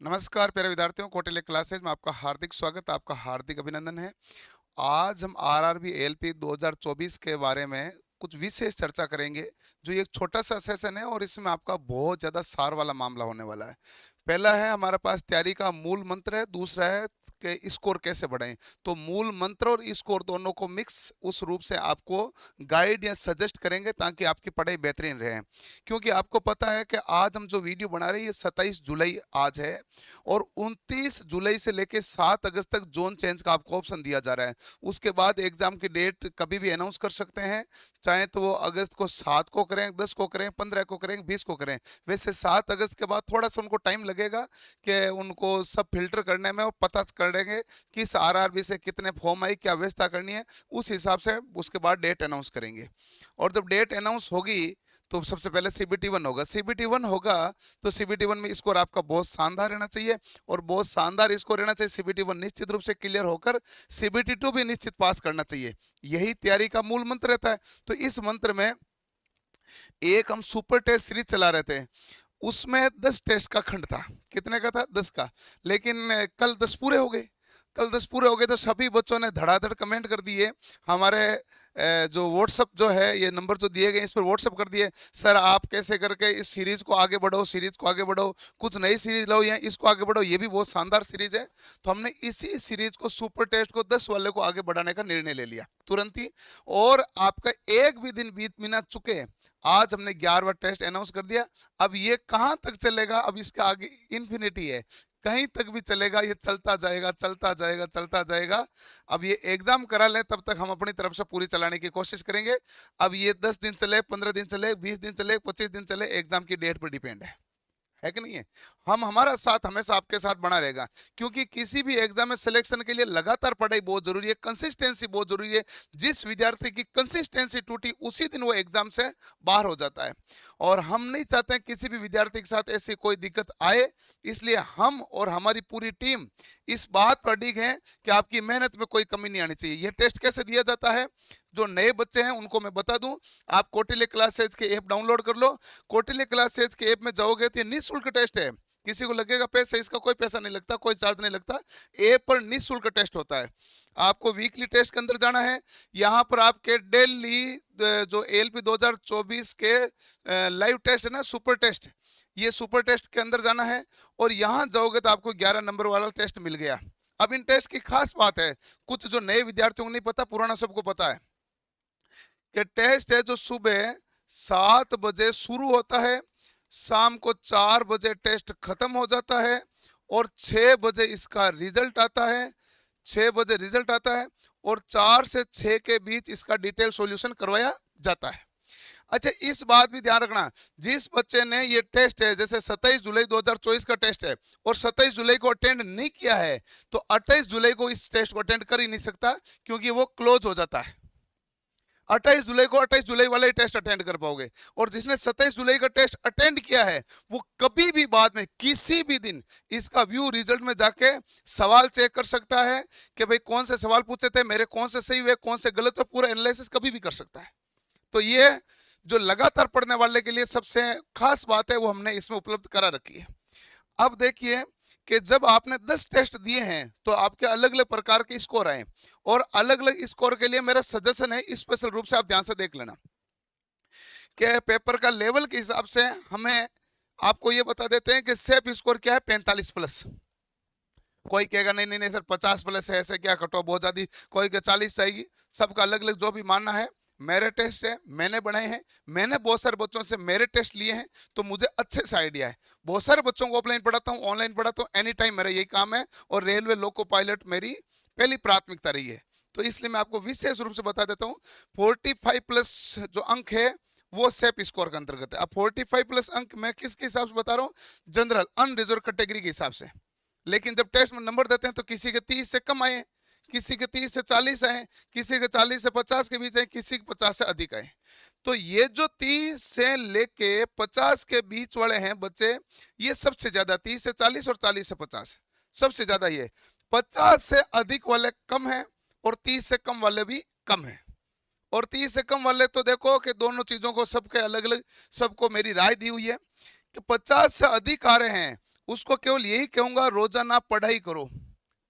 नमस्कार प्यारे विद्यार्थियों, कौटिल्य क्लासेज में आपका हार्दिक स्वागत, आपका हार्दिक अभिनंदन है। आज हम आरआरबी एएलपी 2024 के बारे में कुछ विशेष चर्चा करेंगे। जो एक छोटा सा सेशन है और इसमें आपका बहुत ज़्यादा सार वाला मामला होने वाला है। पहला है हमारे पास तैयारी का मूल मंत्र है, दूसरा है कि स्कोर कैसे बढ़ाएं। तो मूल मंत्र और स्कोर दोनों को मिक्स उस रूप से आपको गाइड या सजेस्ट करेंगे ताकि आपकी पढ़ाई बेहतरीन रहे। क्योंकि आपको पता है कि आज हम जो वीडियो बना रहे हैं ये 27 जुलाई आज है और 29 जुलाई से लेकर 7 अगस्त तक जोन चेंज का आपको ऑप्शन दिया जा रहा है। उसके बाद एग्जाम की डेट कभी भी अनाउंस कर सकते हैं, चाहे तो वो अगस्त को 7 को करें, 10 को करें, 15 को करें, 20 को करें। वैसे 7 अगस्त के बाद थोड़ा सा उनको टाइम लगेगा कि उनको सब फिल्टर करने में और पता करेंगे किस आरआरबी से कितने फॉर्म आई, क्या व्यवस्था करनी है, उस हिसाब से उसके बाद डेट अनाउंस करेंगे। और जब डेट अनाउंस होगी तो सबसे पहले सीबीटी 1 होगा। सीबीटी 1 होगा तो सीबीटी 1 में स्कोर आपका बहुत शानदार रहना चाहिए और बहुत शानदार स्कोर रहना चाहिए। सीबीटी 1 निश्चित रूप से क्लियर होकर सीबीटी 2 भी निश्चित पास करना चाहिए। यही तैयारी का मूल मंत्र रहता है। तो इस मंत्र में एक हम सुपर टेस्ट सीरीज चला रहे थे, उसमें 10 टेस्ट का खंड था। कितने का था? 10 का। लेकिन कल 10 पूरे हो गए। कल 10 पूरे हो गए तो सभी बच्चों ने धड़ाधड़ कमेंट कर दिए। हमारे जो व्हाट्सअप जो है, ये नंबर जो दिए गए इस पर व्हाट्सअप कर दिए, सर आप कैसे करके इस सीरीज को आगे बढ़ो, सीरीज को आगे बढ़ो, कुछ नई सीरीज लो या इसको आगे बढ़ो, ये भी बहुत शानदार सीरीज है। तो हमने इसी सीरीज को सुपर टेस्ट को 10 वाले को आगे बढ़ाने का निर्णय ले लिया तुरंत ही। और आपका एक भी दिन बीत बिना चुके आज हमने 11वां टेस्ट अनाउंस कर दिया। अब ये कहां तक चलेगा? अब इसका आगे इन्फिनिटी है, कहीं तक भी चलेगा, ये चलता जाएगा चलता जाएगा चलता जाएगा। अब ये एग्जाम करा लें तब तक हम अपनी तरफ से पूरी चलाने की कोशिश करेंगे। अब ये 10 दिन चले, 15 दिन चले, 20 दिन चले, 25 दिन चले, एग्जाम की डेट पर डिपेंड है कि नहीं है। हम हमारा साथ हमेशा आपके साथ बना रहेगा, क्योंकि किसी भी एग्जाम में सिलेक्शन के लिए लगातार पढ़ाई बहुत जरूरी है, कंसिस्टेंसी बहुत जरूरी है। जिस विद्यार्थी की कंसिस्टेंसी टूटी उसी दिन वो एग्जाम से बाहर हो जाता है और हम नहीं चाहते हैं किसी भी विद्यार्थी के साथ ऐसी कोई दिक्कत आए। इसलिए हम और हमारी पूरी टीम इस बात पर अडिग है कि आपकी मेहनत में कोई कमी नहीं आनी चाहिए। यह टेस्ट कैसे दिया जाता है, जो नए बच्चे हैं उनको मैं बता दूं, आप कौटिल्य क्लासेज के ऐप डाउनलोड कर लो। कौटिल्य क्लासेज के ऐप में जाओगे तो ये निःशुल्क टेस्ट है। किसी को लगेगा पैसा, इसका कोई पैसा नहीं लगता, कोई चार्ज नहीं लगता। ऐप पर निःशुल्क टेस्ट होता है। आपको वीकली टेस्ट के अंदर जाना है। यहाँ पर आपके डेली जो एएलपी 2024 के लाइव टेस्ट है ना, सुपर टेस्ट, ये सुपर टेस्ट के अंदर जाना है और यहाँ जाओगे तो आपको 11 नंबर वाला टेस्ट मिल गया। अब इन टेस्ट की खास बात है, कुछ जो नए विद्यार्थियों को नहीं पता, पुराना सबको पता है कि टेस्ट है जो सुबह 7 बजे शुरू होता है, शाम को 4 बजे टेस्ट खत्म हो जाता है और 6 बजे इसका रिजल्ट आता है। 6 बजे रिजल्ट आता है और 4 से 6 के बीच इसका डिटेल सॉल्यूशन करवाया जाता है। अच्छा, इस बात भी ध्यान रखना, जिस बच्चे ने ये टेस्ट है, जैसे 27 जुलाई 2024 का टेस्ट है और 27 जुलाई को अटेंड नहीं किया है तो 28 जुलाई को इस टेस्ट को अटेंड कर ही नहीं सकता, क्योंकि वो क्लोज हो जाता है। 28 जुलाई को 28 जुलाई वाला ही टेस्ट अटेंड कर पाओगे। और जिसने 27 जुलाई का टेस्ट अटेंड किया है वो कभी भी बाद में किसी भी दिन इसका व्यू रिजल्ट में जाके सवाल चेक कर सकता है कि भाई कौन से सवाल पूछे थे, मेरे कौन से सही हुए, कौन से गलत हुए, पूरा एनालिसिस कभी भी कर सकता है। तो ये जो लगातार पढ़ने वाले के लिए सबसे खास बात है वो हमने इसमें उपलब्ध करा रखी है। अब देखिए कि जब आपने 10 टेस्ट दिए हैं तो आपके अलग अलग प्रकार के स्कोर आए और अलग अलग स्कोर के लिए मेरा सजेशन है, स्पेशल रूप से आप ध्यान से देख लेना कि पेपर का लेवल के हिसाब से हमें आपको ये बता देते हैं कि सेफ स्कोर क्या है, 45+। कोई कहेगा नहीं नहीं नहीं सर 50+ है, ऐसे क्या कट ऑफ बहुत ज्यादा, कोई के 40 चाहिए, सबका अलग अलग जो भी मानना है। मेरे टेस्ट है, मैंने बनाए हैं, मैंने बहुत सारे बच्चों से मेरे टेस्ट लिए हैं तो मुझे अच्छे से आइडिया है। बहुत सारे बच्चों को ऑफलाइन पढ़ाता हूँ, ऑनलाइन पढ़ाता हूँ, एनी टाइम मेरा यही काम है और रेलवे लोको पायलट मेरी पहली प्राथमिकता रही है। तो इसलिए मैं आपको विशेष रूप से बता देता हूँ, 45+ जो अंक है वो सेफ स्कोर के अंतर्गत है। अब 45+ अंक मैं किसके हिसाब से बता रहा हूँ? जनरल अनरिजर्व कैटेगरी के हिसाब से। लेकिन जब टेस्ट में नंबर देते हैं तो किसी के 30 से कम आए, किसी के 30 से 40 आए, किसी के 40 से 50 के बीच आए, किसी के 50 से अधिक आए। तो ये जो 30 से लेके 50 के बीच वाले हैं बच्चे, ये सबसे ज्यादा 30 से 40 और 40 से 50 सबसे ज्यादा। ये 50 से अधिक वाले कम है और 30 से कम वाले भी कम है। और 30 से कम वाले तो देखो कि दोनों चीजों को सबके अलग अलग, सबको मेरी राय दी हुई है कि 50 से अधिक आ रहे हैं उसको केवल यही कहूंगा, रोजाना पढ़ाई करो,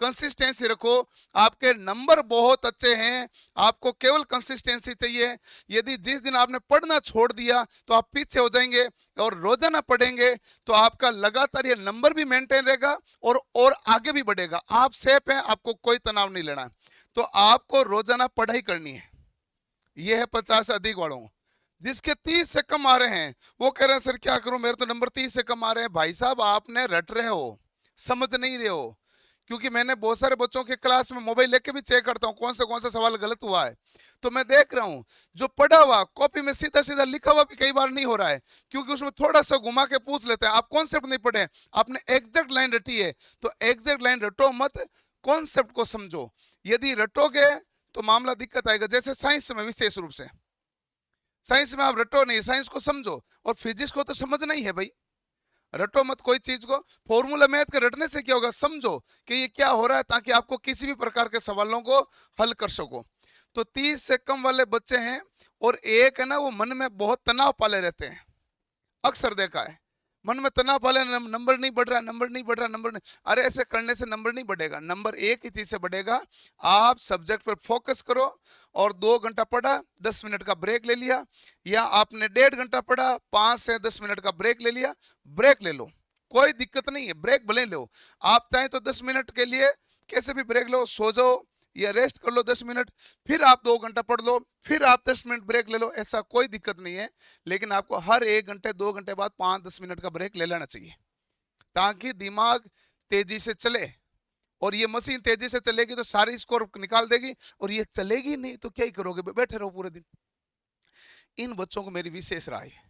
कंसिस्टेंसी रखो। आपके नंबर बहुत अच्छे हैं, आपको केवल कंसिस्टेंसी चाहिए। यदि जिस दिन आपने पढ़ना छोड़ दिया तो आप पीछे हो जाएंगे, और रोजाना पढ़ेंगे तो आपका लगातार ये नंबर भी मेंटेन रहेगा और आगे भी बढ़ेगा। आप सेफ हैं, आपको कोई तनाव नहीं लेना। तो आपको रोजाना पढ़ाई करनी है। ये है 50 से अधिक वालों। जिसके 30 से कम आ रहे हैं वो कह रहे हैं सर क्या करूं, मेरे तो नंबर 30 से कम आ रहे हैं। भाई साहब, आपने रट रहे हो, समझ नहीं रहे हो। क्योंकि मैंने बहुत सारे बच्चों के क्लास में मोबाइल लेके भी चेक करता हूँ कौन सा सवाल गलत हुआ है। तो मैं देख रहा हूँ जो पढ़ा हुआ कॉपी में सीधा सीधा लिखा हुआ भी कई बार नहीं हो रहा है, क्योंकि उसमें थोड़ा सा घुमा के पूछ लेते हैं। आप कॉन्सेप्ट नहीं पढ़े, आपने एग्जैक्ट लाइन रटी है, तो एग्जैक्ट लाइन रटो मत, कॉन्सेप्ट को समझो। यदि रटोगे तो मामला दिक्कत आएगा। जैसे साइंस में, विशेष रूप से साइंस में आप रटो नहीं, साइंस को समझो। और फिजिक्स को तो समझना ही है भाई, रटो मत कोई चीज को। फॉर्मूला मैथ के रटने से क्या होगा, समझो कि ये क्या हो रहा है, ताकि आपको किसी भी प्रकार के सवालों को हल कर सको। तो 30 से कम वाले बच्चे हैं, और एक है ना, वो मन में बहुत तनाव पाले रहते हैं। अक्सर देखा है, मन में तनाव पाले, नंबर नहीं बढ़ रहा, नंबर नहीं बढ़ रहा, नंबर नहीं। अरे ऐसे करने से नंबर नहीं बढ़ेगा। नंबर एक ही चीज से बढ़ेगा, आप सब्जेक्ट पर फोकस करो। और 2 घंटा पढ़ा, 10 मिनट का ब्रेक ले लिया, या आपने 1.5 घंटा पढ़ा, 5 से 10 मिनट का ब्रेक ले लिया, ब्रेक ले लो, कोई दिक्कत नहीं है, ब्रेक भले लो। आप चाहें तो 10 मिनट के लिए कैसे भी ब्रेक लो, सो जाओ या रेस्ट कर लो 10 मिनट, फिर आप 2 घंटा पढ़ लो, फिर आप 10 मिनट ब्रेक ले लो, ऐसा कोई दिक्कत नहीं है। लेकिन आपको हर 1 घंटे 2 घंटे बाद 5-10 मिनट का ब्रेक ले लेना चाहिए, ताकि दिमाग तेजी से चले। और ये मशीन तेजी से चलेगी तो सारी स्कोर निकाल देगी, और ये चलेगी नहीं तो क्या ही करोगे, बैठे रहो पूरे दिन। इन बच्चों को मेरी विशेष राय है,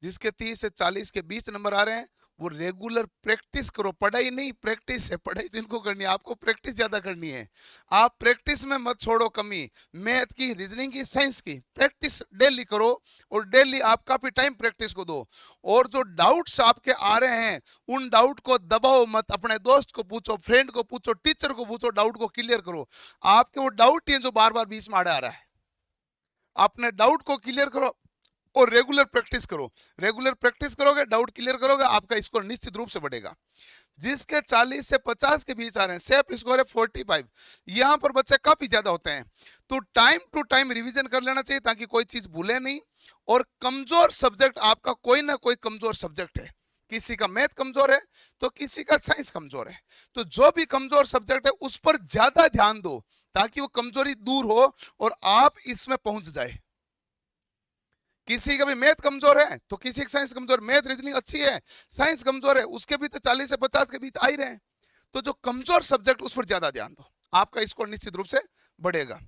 जिसके 30 से 40 के बीच नंबर आ रहे हैं, वो रेगुलर प्रैक्टिस करो। पढ़ाई नहीं, प्रैक्टिस है। पढ़ाई तो इनको करनी है, आपको प्रैक्टिस ज्यादा करनी है। आप प्रैक्टिस में मत छोड़ो कमी। मैथ की, रीजनिंग की, साइंस की प्रैक्टिस डेली करो, और डेली आप काफी टाइम प्रैक्टिस को दो। और जो डाउट्स आपके आ रहे हैं, उन डाउट को दबाओ मत। अपने दोस्त को पूछो, फ्रेंड को पूछो, टीचर को पूछो, डाउट को क्लियर करो। आपके वो डाउट ही है जो बार बार बीच में आ रहा है। अपने डाउट को क्लियर करो और रेगुलर प्रैक्टिस करो। रेगुलर प्रैक्टिस करोगे, डाउट क्लियर करोगे, आपका स्कोर निश्चित रूप से बढ़ेगा। जिसके 40 से 50 के बीच आ रहे हैं, सेफ स्कोर है 45। यहां पर बच्चे काफी ज्यादा होते हैं, तो टाइम टू टाइम रिवीजन कर लेना चाहिए, ताकि कोई चीज भूले नहीं। और कमजोर सब्जेक्ट आपका कोई ना कोई कमजोर सब्जेक्ट है। किसी का मैथ कमजोर है तो किसी का साइंस कमजोर है, तो जो भी कमजोर सब्जेक्ट है उस पर ज्यादा ध्यान दो, ताकि वो कमजोरी दूर हो और आप इसमें पहुंच जाए। किसी का भी मैथ कमजोर है तो किसी की साइंस कमजोर, मैथ रीजनिंग अच्छी है, साइंस कमजोर है, उसके भी तो 40 से 50 के बीच आ ही रहे हैं। तो जो कमजोर सब्जेक्ट, उस पर ज्यादा ध्यान दो, आपका स्कोर निश्चित रूप से बढ़ेगा।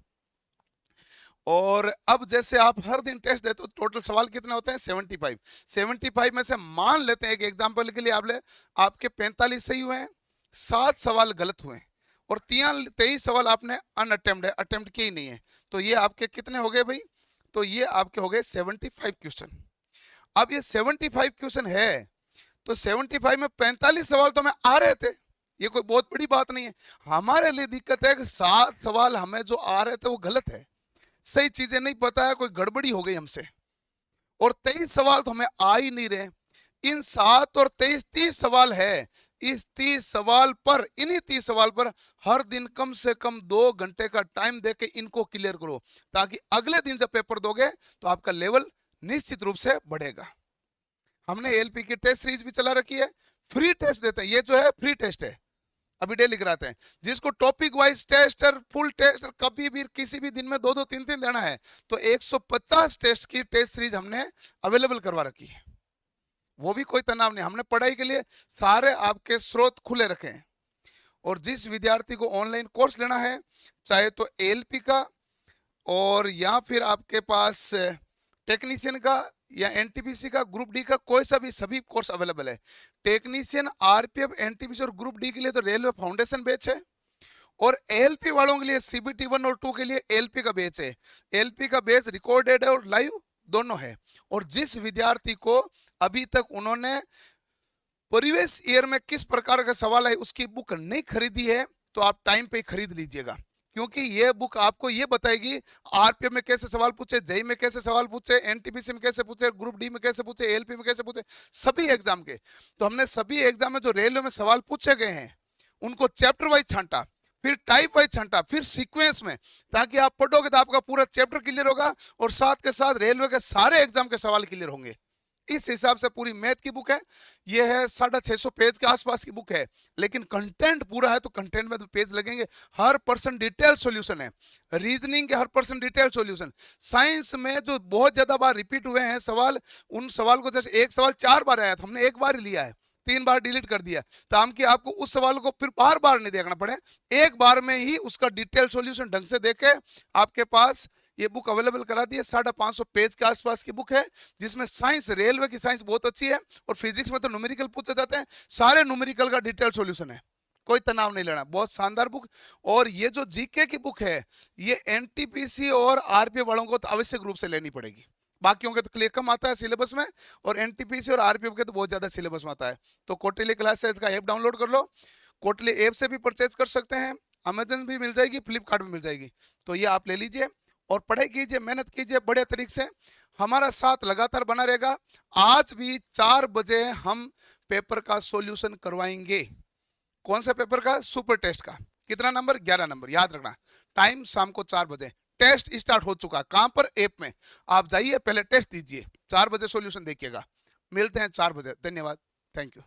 और अब जैसे आप हर दिन टेस्ट देते हो, टोटल सवाल कितने होते हैं, 75। 75 में से मान लेते हैं, एक एग्जाम्पल के लिए आपके 45 सही हुए हैं, 7 सवाल गलत हुए हैं, और 23 सवाल आपने अटेम्प्ट किए ही नहीं है। तो ये आपके कितने हो गए भाई, तो ये आपके हो गए 75 क्वेश्चन। अब ये 75 क्वेश्चन है, तो 75 में 45 सवाल तो हमें आ रहे थे, ये कोई बहुत बड़ी बात नहीं है। हमारे लिए दिक्कत है कि 7 सवाल हमें जो आ रहे थे वो गलत है, सही चीजें नहीं पता है, कोई गड़बड़ी हो गई हमसे। और 23 सवाल तो हमें आ ही नहीं रहे। इन 7 और 23 30 सवाल है। इस 30 सवाल पर, इन्हीं 30 सवाल पर हर दिन कम से कम 2 घंटे का टाइम देके इनको क्लियर करो, ताकि अगले दिन जब पेपर दोगे तो आपका लेवल निश्चित रूप से बढ़ेगा। हमने एलपी की टेस्ट सीरीज भी चला रखी है, फ्री टेस्ट देते हैं। ये जो है फ्री टेस्ट है, अभी डेली कराते हैं। जिसको टॉपिक वाइज टेस्ट और फुल टेस्ट कभी भी किसी भी दिन में 2-2 3-3 देना है, तो 150 टेस्ट की टेस्ट सीरीज हमने अवेलेबल करवा रखी है। वो भी कोई तनाव नहीं, हमने पढ़ाई के लिए सारे आपके स्रोत खुले रखे हैं। और जिस विद्यार्थी को ऑनलाइन कोर्स लेना है, चाहे तो एएलपी का, और या फिर आपके पास टेक्नीशियन का या एनटीपीसी का, ग्रुप डी का, कोई सा भी, सभी कोर्स अवेलेबल है। टेक्नीशियन, आरपीएफ, एनटीपीसी और ग्रुप डी के लिए तो रेलवे फाउंडेशन बैच है, और एलपी वालों के लिए सीबीटी 1 और 2 के लिए एलपी का बैच है। एलपी का बैच रिकॉर्डेड है और लाइव दोनों है। और जिस विद्यार्थी को अभी तक उन्होंने प्रीवियस ईयर में किस प्रकार का सवाल है उसकी बुक नहीं खरीदी है, तो आप टाइम पे खरीद लीजिएगा, क्योंकि ये बुक आपको ये बताएगी आरपीएफ में कैसे सवाल पूछे, जेई में कैसे सवाल पूछे, एनटीपीसी में कैसे पूछे, ग्रुप डी में कैसे पूछे, एलपी में कैसे पूछे, सभी एग्जाम के। तो हमने सभी एग्जाम में जो रेलवे में सवाल पूछे गए हैं उनको चैप्टर वाइज छांटा, फिर टाइप वाइज छांटा, फिर सीक्वेंस में, ताकि आप पढ़ोगे तो आपका पूरा चैप्टर क्लियर होगा और साथ के साथ रेलवे के सारे एग्जाम के सवाल क्लियर होंगे। इस हिसाब से पूरी मैथ की बुक है। ये है 650 पेज के आसपास की बुक है, लेकिन कंटेंट पूरा है तो कंटेंट में तो पेज लगेंगे। हर पर्सन डिटेल सॉल्यूशन है, रीजनिंग के हर पर्सन डिटेल सॉल्यूशन। साइंस में जो बहुत ज्यादा बार रिपीट हुए हैं सवाल, उन सवाल को जैसे एक सवाल 4 बार आया था, हमने एक बार ही लिया है, 3 बार डिलीट कर दिया, ताकि आपको उस सवाल को फिर बार बार नहीं देखना पड़े, एक बार में ही उसका डिटेल सॉल्यूशन ढंग से देखे आपके पास ये बुक अवेलेबल करा दी है। 550 पेज के आसपास की बुक है, जिसमें साइंस, रेलवे की साइंस बहुत अच्छी है, और फिजिक्स में तो न्यूमेरिकल पूछे जाते हैं, सारे न्यूमेरिकल का डिटेल सॉल्यूशन है, कोई तनाव नहीं लेना, बहुत शानदार बुक। और ये जो जीके की बुक है ये एनटीपीसी और आरपीएफ वालों को तो आवश्यक रूप से लेनी पड़ेगी, बाकियों के तो क्लियर कम आता है सिलेबस में, और एनटीपीसी और आरपीएफ के तो बहुत ज्यादा सिलेबस में आता है। तो कौटिल्य क्लासेज का ऐप डाउनलोड कर लो, कौटिल्य ऐप से भी परचेज कर सकते हैं, अमेजन भी मिल जाएगी, फ्लिपकार्ट भी मिल जाएगी, तो ये आप ले लीजिए और पढ़ाई कीजिए, मेहनत कीजिए बढ़िया तरीके से, हमारा साथ लगातार बना रहेगा। आज भी 4 बजे हम पेपर का सॉल्यूशन करवाएंगे। कौन सा पेपर का? सुपर टेस्ट का। कितना नंबर? 11 नंबर, याद रखना। टाइम शाम को 4 बजे। टेस्ट स्टार्ट हो चुका, कहां पर? ऐप में। आप जाइए, पहले टेस्ट दीजिए, 4 बजे सॉल्यूशन देखिएगा। मिलते हैं 4 बजे। धन्यवाद, थैंक यू।